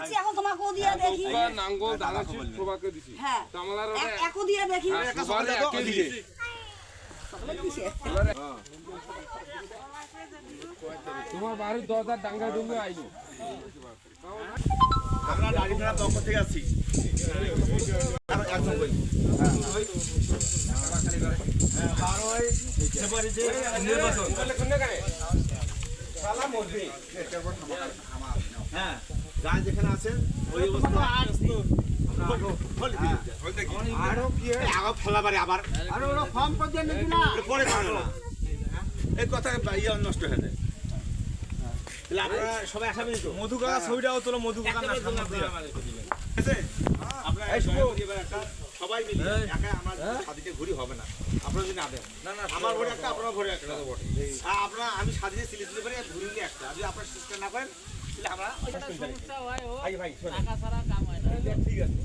দেখছি এখন তোমাকেও দিয়ে দেখি নাঙ্গল দাদা সবাইকে দিছি হ্যাঁ একও দিয়ে দেখি তোমার বাড়ির দরজার ডাঙ্গা ডুঙ্গে আইলো আমরা গাড়ি ভাড়া পক্ষ থেকে আছি হ্যাঁ গাছ যেখানে আছেন ওই অবস্থা এই কথা ইয়ে নষ্ট হয়ে যায় আপনারা সবাই আসামি তো মধু কাকা ছবিটাও তোলো মধু কাকা সবাই মিলে একা আমার সাদিতে ঘুরি হবে না আপনারা যদি না দেন আমার ভোট একটা আপনার ভোট একটা আপনারা আমি সাদিতে সিলে সিলে করে ঘুরি নিয়ে একটা যদি আপনার সিস্টেম না করেন তাহলে আমরা সমস্যা হয় ও ভাই টাকা ছাড়া কাম হয় না ঠিক আছে